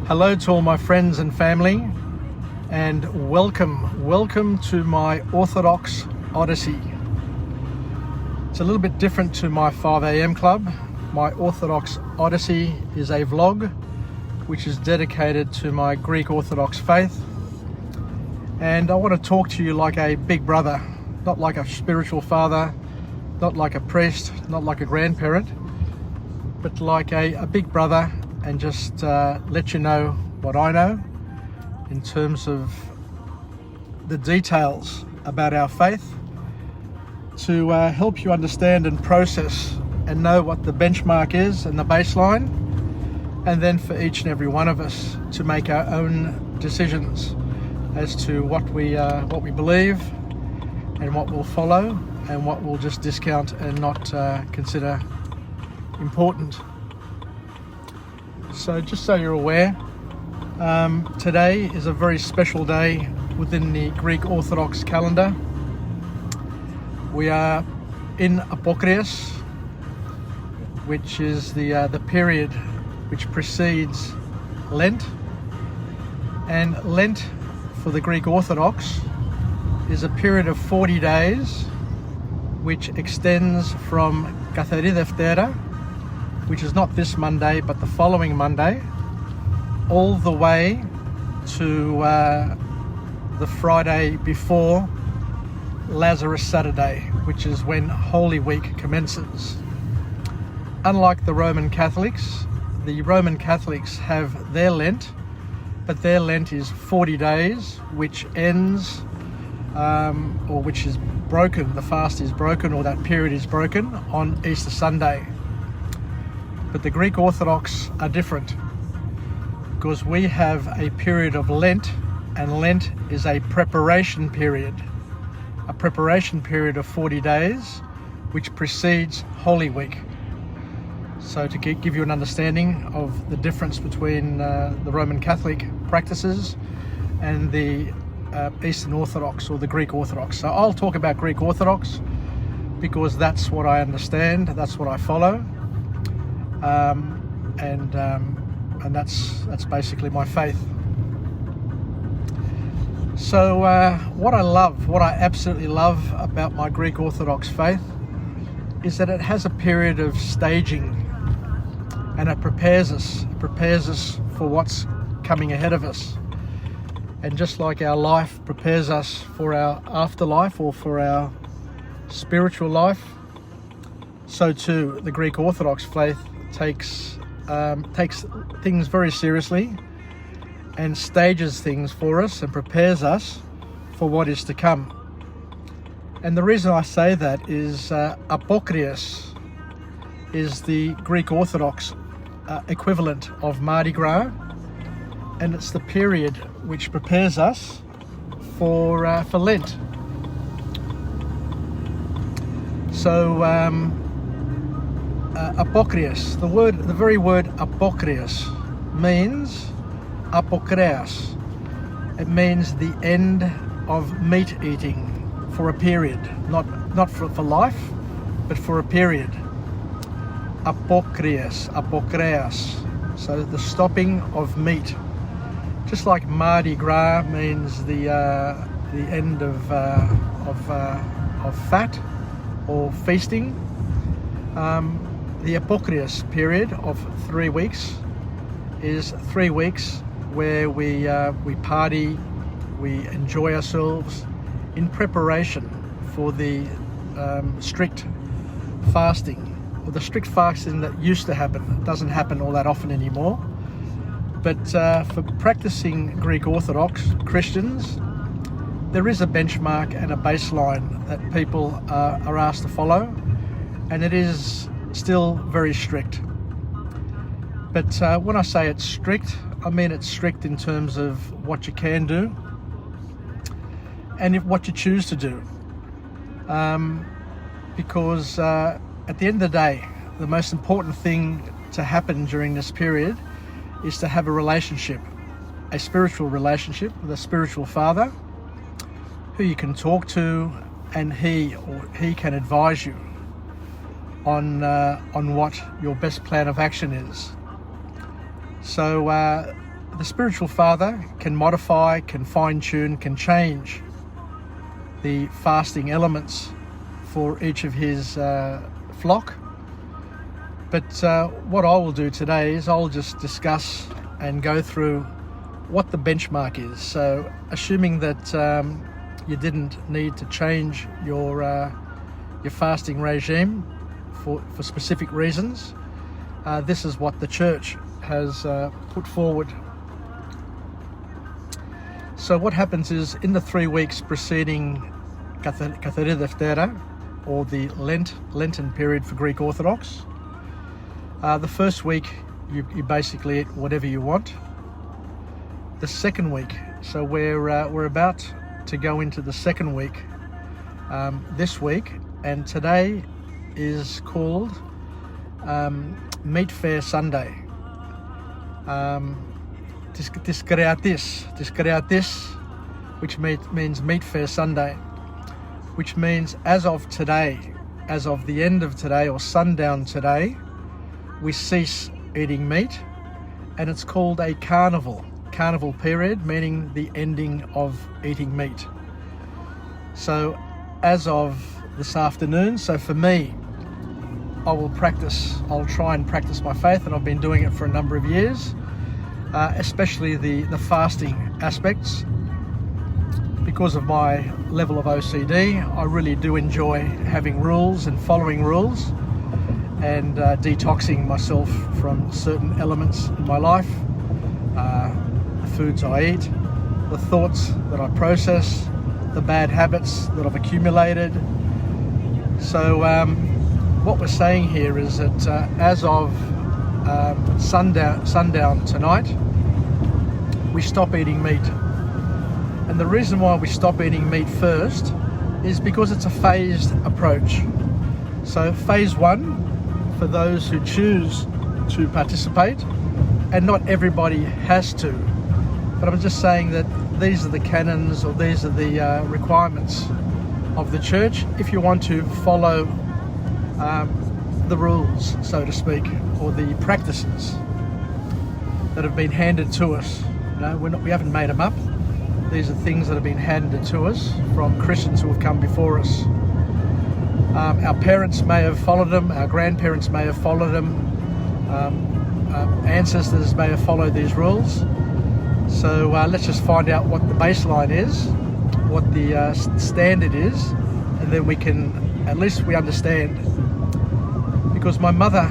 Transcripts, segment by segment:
Hello to all my friends and family, and welcome to my Orthodox Odyssey. It's a little bit different to my 5 a.m. club. My Orthodox Odyssey is a vlog which is dedicated to my Greek Orthodox faith, and I want to talk to you like a big brother, not like a spiritual father, not like a priest, not like a grandparent, but like a big brother, and just let you know what I know in terms of the details about our faith, to help you understand and process and know what the benchmark is and the baseline, and then for each and every one of us to make our own decisions as to what we believe and what we'll follow and what we'll just discount and not consider important. So just so you're aware, today is a very special day within the Greek Orthodox calendar. We are in Apokrias, which is the period which precedes Lent. And Lent for the Greek Orthodox is a period of 40 days which extends from Katheri Deftera, which is not this Monday but the following Monday, all the way to the Friday before Lazarus Saturday, which is when Holy Week commences. Unlike the Roman Catholics have their Lent, but their Lent is 40 days, which ends, or which is broken, the fast is broken, or that period is broken on Easter Sunday. But the Greek Orthodox are different, because we have a period of Lent, and Lent is a preparation period of 40 days, which precedes Holy Week. So to give you an understanding of the difference between the Roman Catholic practices and the Eastern Orthodox or the Greek Orthodox. So I'll talk about Greek Orthodox because that's what I understand, that's what I follow. And that's basically my faith. So what I absolutely love about my Greek Orthodox faith is that it has a period of staging, and it prepares us for what's coming ahead of us. And just like our life prepares us for our afterlife or for our spiritual life, so too the Greek Orthodox faith takes things very seriously and stages things for us and prepares us for what is to come. And the reason I say that is Apokrias is the Greek Orthodox equivalent of Mardi Gras, and it's the period which prepares us for Lent. So Apokrias, the very word Apokrias means apokreas. It means the end of meat eating for a period, not for life, but for a period. Apokreas. So the stopping of meat. Just like Mardi Gras means the end of fat or feasting. The Apokrias period of 3 weeks is 3 weeks where we party, we enjoy ourselves in preparation for the strict fasting, or the strict fasting that used to happen. It doesn't happen all that often anymore. But for practicing Greek Orthodox Christians, there is a benchmark and a baseline that people are asked to follow, and it is still very strict. But when I say it's strict, I mean it's strict in terms of what you can do and what you choose to do. Because at the end of the day, the most important thing to happen during this period is to have a relationship, a spiritual relationship with a spiritual father who you can talk to, and he can advise you on what your best plan of action is. So the spiritual father can modify, can fine-tune, can change the fasting elements for each of his flock. But what I will do today is I'll just discuss and go through what the benchmark is. So assuming that you didn't need to change your fasting regime for specific reasons, this is what the church has put forward. So what happens is, in the 3 weeks preceding Katharina Deftera, or the Lenten period for Greek Orthodox, the first week you basically eat whatever you want. The second week, so we're about to go into the second week this week, and today is called Meat Fair Sunday. Diskriatis, which means Meat Fair Sunday, which means as of today, as of the end of today or sundown today, we cease eating meat, and it's called a carnival period, meaning the ending of eating meat. So as of this afternoon, so for me, I'll try and practice my faith, and I've been doing it for a number of years, especially the fasting aspects. Because of my level of OCD, I really do enjoy having rules and following rules, and detoxing myself from certain elements in my life, the foods I eat, the thoughts that I process, the bad habits that I've accumulated. So what we're saying here is that as of sundown tonight, we stop eating meat. And the reason why we stop eating meat first is because it's a phased approach. So phase 1, for those who choose to participate, and not everybody has to, but I'm just saying that these are the canons, or these are the requirements of the church if you want to follow the rules, so to speak, or the practices that have been handed to us. We haven't made them up. These are things that have been handed to us from Christians who have come before us. Our parents may have followed them, our grandparents may have followed them, ancestors may have followed these rules. So let's just find out what the baseline is, what the standard is, and then at least we understand. Because my mother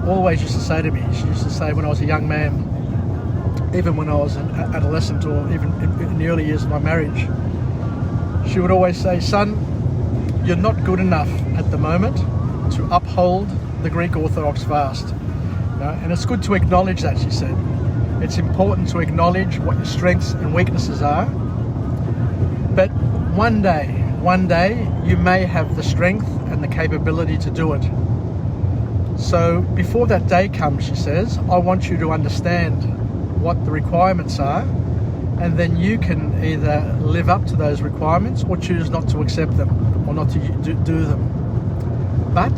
always used to say to me, she used to say when I was a young man, even when I was an adolescent, or even in the early years of my marriage, she would always say, "Son, you're not good enough at the moment to uphold the Greek Orthodox fast." And it's good to acknowledge that, she said. It's important to acknowledge what your strengths and weaknesses are. But one day, you may have the strength and the capability to do it. So before that day comes, she says, I want you to understand what the requirements are, and then you can either live up to those requirements or choose not to accept them or not to do them. But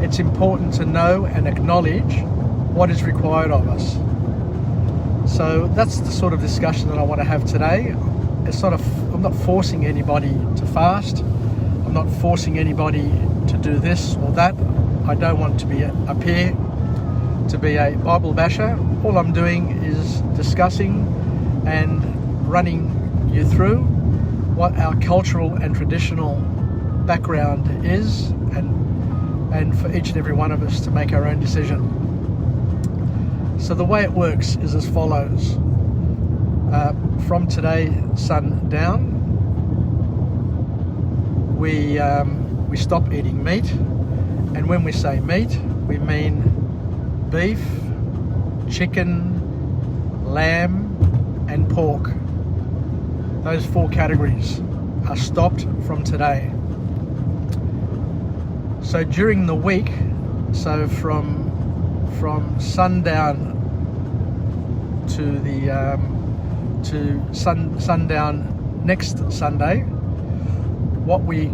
it's important to know and acknowledge what is required of us. So that's the sort of discussion that I want to have today. I'm not forcing anybody to fast. I'm not forcing anybody to do this or that. I don't want to be up here to be a Bible basher. All I'm doing is discussing and running you through what our cultural and traditional background is, and for each and every one of us to make our own decision. So the way it works is as follows. From today sundown, we stop eating meat, and when we say meat, we mean beef, chicken, lamb, and pork. Those 4 categories are stopped from today. So during the week, so from sundown to sundown next Sunday, what we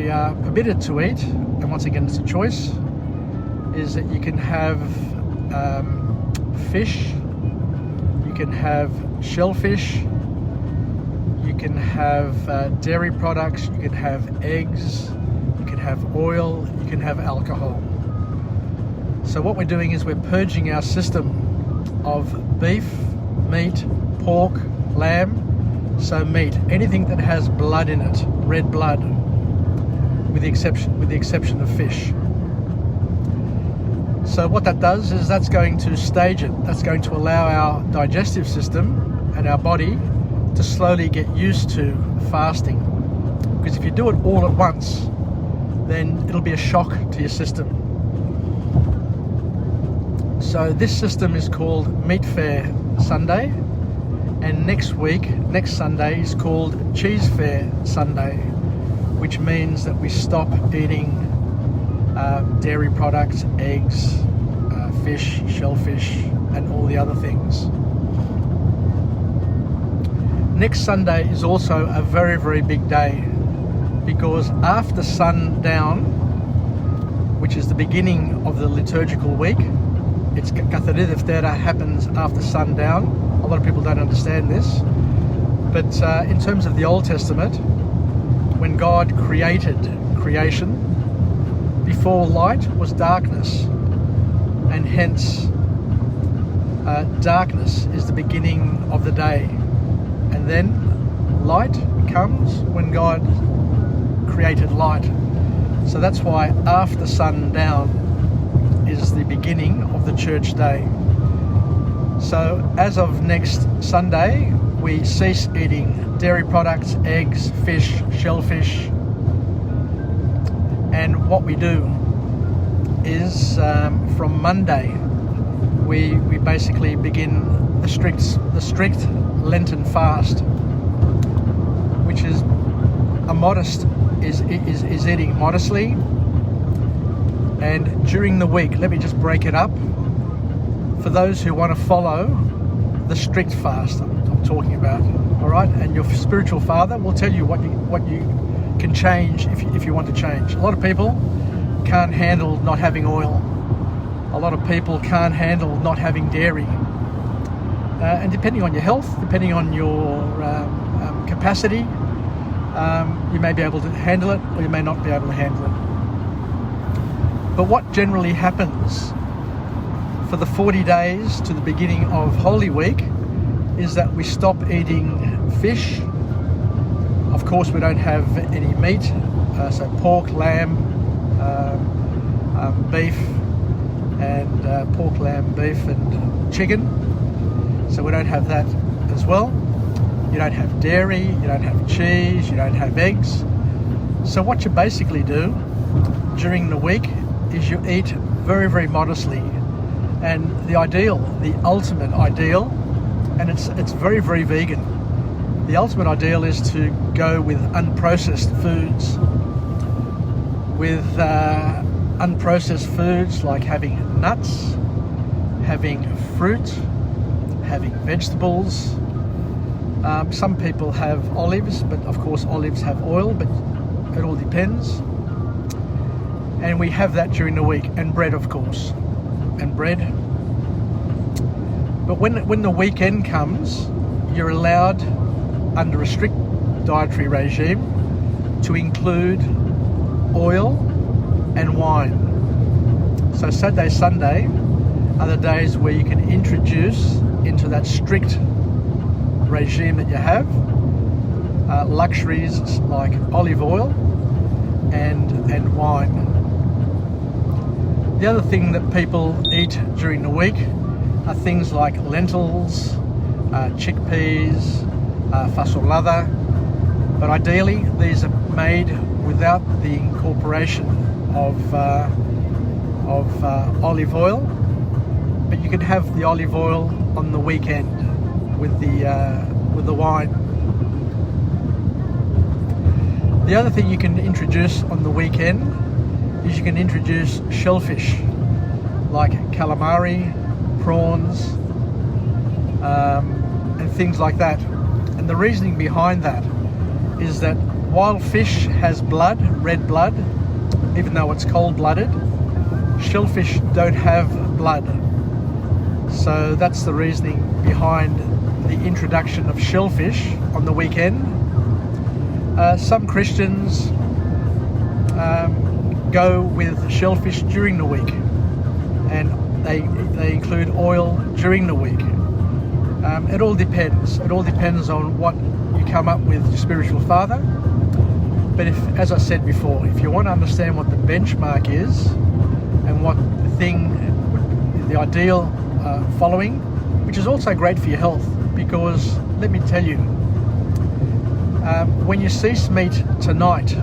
are permitted to eat, and once again it's a choice, is that you can have fish, can have shellfish, you can have dairy products, you can have eggs, you can have oil, you can have alcohol. So what we're doing is we're purging our system of beef, meat, pork, lamb. So meat, anything that has blood in it, red blood, with the exception of fish. So what that does is that's going to stage it. That's going to allow our digestive system and our body to slowly get used to fasting. Because if you do it all at once, then it'll be a shock to your system. So this system is called Meat Fair Sunday, and next Sunday is called Cheese Fair Sunday, which means that we stop eating dairy products, eggs, fish, shellfish, and all the other things. Next Sunday is also a very, very big day, because after sundown, which is the beginning of the liturgical week, it's Catharina Deftera happens after sundown. A lot of people don't understand this, but in terms of the Old Testament, when God created creation, before light was darkness, and hence darkness is the beginning of the day, and then light comes when God created light. So that's why after sundown is the beginning of the church day. So as of next Sunday, we cease eating dairy products, eggs, fish, shellfish, and what we do is from Monday we basically begin the strict Lenten fast, which is is eating modestly. And during the week, let me just break it up for those who want to follow the strict fast I'm talking about. All right, and your spiritual father will tell you what you can change if you want to change. A lot of people can't handle not having oil. A lot of people can't handle not having dairy. And depending on your health, depending on your capacity, you may be able to handle it, or you may not be able to handle it. But what generally happens for the 40 days to the beginning of Holy Week is that we stop eating fish. Of course, we don't have any meat, so pork, lamb, beef, and pork, lamb, beef, and chicken. So we don't have that as well. You don't have dairy, you don't have cheese, you don't have eggs. So what you basically do during the week is you eat very, very modestly. And the ultimate ideal, and it's very, very vegan. The ultimate ideal is to go with unprocessed foods. With unprocessed foods like having nuts, having fruit, having vegetables. Some people have olives, but of course olives have oil, but it all depends. And we have that during the week, and bread, of course, and bread. But when the weekend comes, you're allowed, under a strict dietary regime, to include oil and wine. So Saturday, Sunday are the days where you can introduce into that strict regime that you have luxuries like olive oil and wine. The other thing that people eat during the week are things like lentils, chickpeas, fasolada, but ideally these are made without the incorporation of olive oil, but you can have the olive oil on the weekend with the wine. The other thing you can introduce on the weekend is you can introduce shellfish like calamari, prawns, and things like that. And the reasoning behind that is that while fish has blood, red blood, even though it's cold-blooded, shellfish don't have blood. So that's the reasoning behind the introduction of shellfish on the weekend. Some Christians go with shellfish during the week, and they include oil during the week. It all depends. It all depends on what you come up with your spiritual father. But if, as I said before, if you want to understand what the benchmark is and what the ideal following, which is also great for your health, because let me tell you, when you cease meat tonight,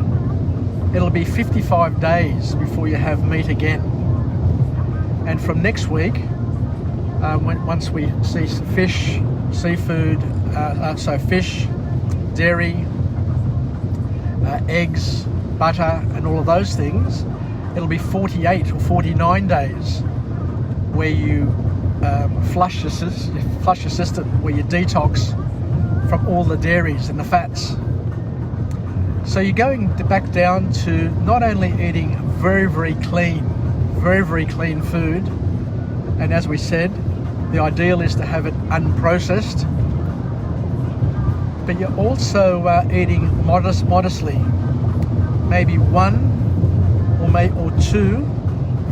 it'll be 55 days before you have meat again. And from next week, once we cease fish, seafood, fish, dairy, eggs, butter, and all of those things, it'll be 48 or 49 days where you flush your system, where you detox from all the dairies and the fats. So you're going back down to not only eating very, very clean food, and as we said, the ideal is to have it unprocessed, but you're also eating modestly, maybe one or two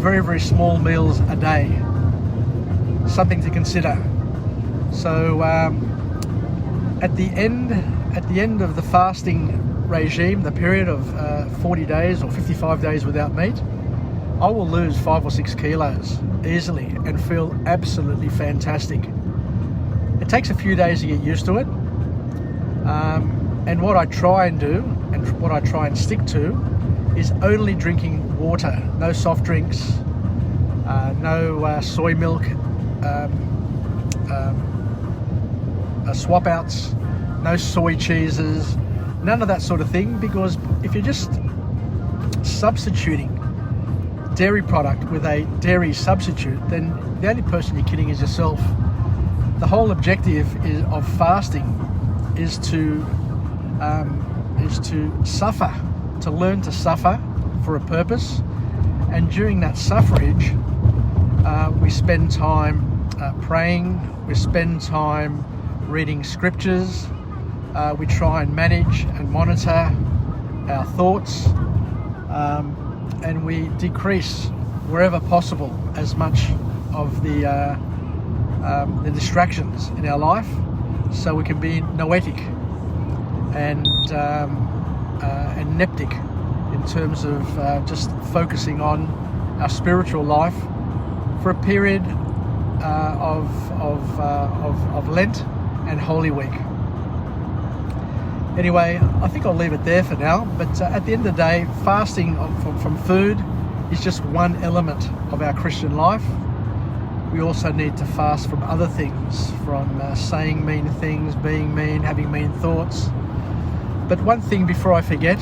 very, very small meals a day. Something to consider. So at the end of the fasting regime, the period of 40 days or 55 days without meat, I will lose 5 or 6 kilos easily and feel absolutely fantastic. It takes a few days to get used to it. And what I try and do, and what I try and stick to, is only drinking water. No soft drinks, no soy milk, swap outs, no soy cheeses, none of that sort of thing, because if you're just substituting dairy product with a dairy substitute, then the only person you're kidding is yourself. The whole objective of fasting is to suffer, to learn to suffer for a purpose, and during that suffrage, we spend time praying, we spend time reading scriptures, we try and manage and monitor our thoughts, and we decrease wherever possible as much of the distractions in our life, so we can be noetic and neptic in terms of just focusing on our spiritual life for a period of Lent and Holy Week. Anyway, I think I'll leave it there for now, but at the end of the day, fasting from food is just one element of our Christian life. We also need to fast from other things, from saying mean things, being mean, having mean thoughts. But one thing before I forget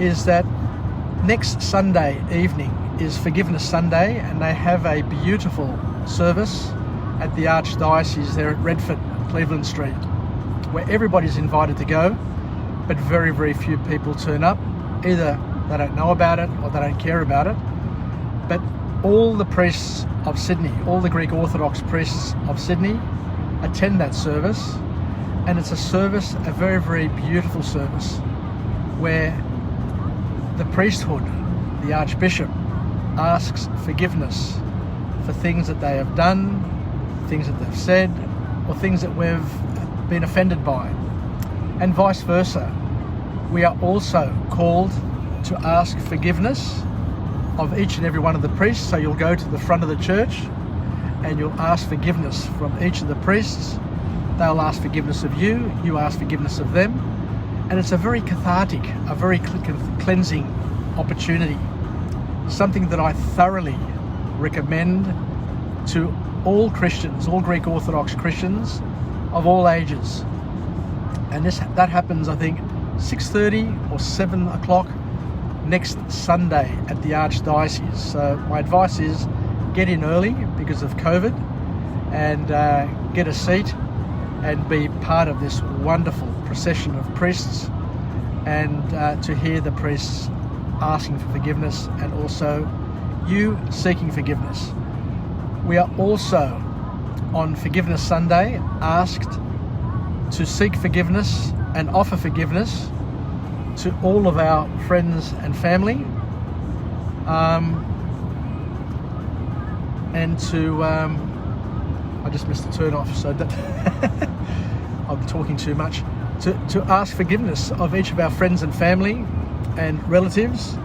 is that next Sunday evening is Forgiveness Sunday, and they have a beautiful service at the Archdiocese there at Redford, Cleveland Street, where everybody's invited to go, but very, very few people turn up. Either they don't know about it or they don't care about it. But all the priests of Sydney, all the Greek Orthodox priests of Sydney attend that service, and it's a service, a very, very beautiful service, where the priesthood, the Archbishop, asks forgiveness for things that they have done, things that they've said, or things that we've been offended by, and vice versa. We are also called to ask forgiveness of each and every one of the priests. So you'll go to the front of the church and you'll ask forgiveness from each of the priests. They'll ask forgiveness of you, you ask forgiveness of them, and it's a very cathartic, a very cleansing opportunity. Something that I thoroughly recommend to all Christians, all Greek Orthodox Christians of all ages. And that happens, I think, 6:30 or 7 o'clock next Sunday at the Archdiocese. So my advice is get in early because of COVID, and get a seat and be part of this wonderful procession of priests, and to hear the priests asking for forgiveness, and also you seeking forgiveness. We are also on Forgiveness Sunday asked to seek forgiveness and offer forgiveness to all of our friends and family, and to I just missed the turn off, so that I'm talking too much. To ask forgiveness of each of our friends and family and relatives,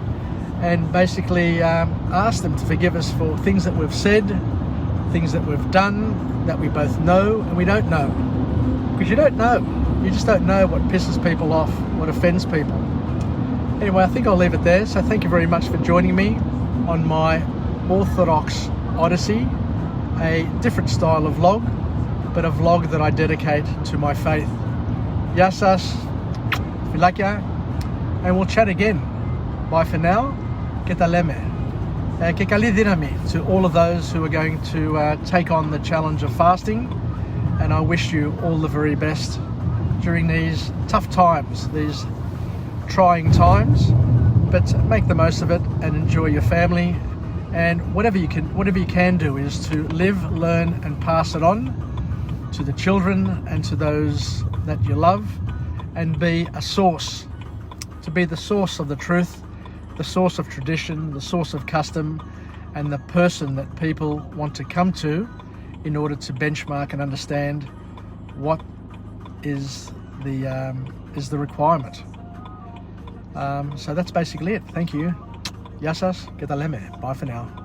and basically ask them to forgive us for things that we've said, things that we've done, that we both know and we don't know. Because you don't know. You just don't know what pisses people off, what offends people. Anyway, I think I'll leave it there. So thank you very much for joining me on my Orthodox Odyssey, a different style of vlog, but a vlog that I dedicate to my faith. Γεια σας, φιλάκια, and we'll chat again. Bye for now, και τα λέμε. Και καλή δύναμη to all of those who are going to take on the challenge of fasting, and I wish you all the very best during these tough times, these trying times, but make the most of it and enjoy your family, and whatever you can do is to live, learn and pass it on to the children and to those that you love, and be a source, to be the source of the truth, the source of tradition, the source of custom, and the person that people want to come to in order to benchmark and understand what is the requirement. So that's basically it. Thank you. Γεια σας και τα λέμε. Bye for now.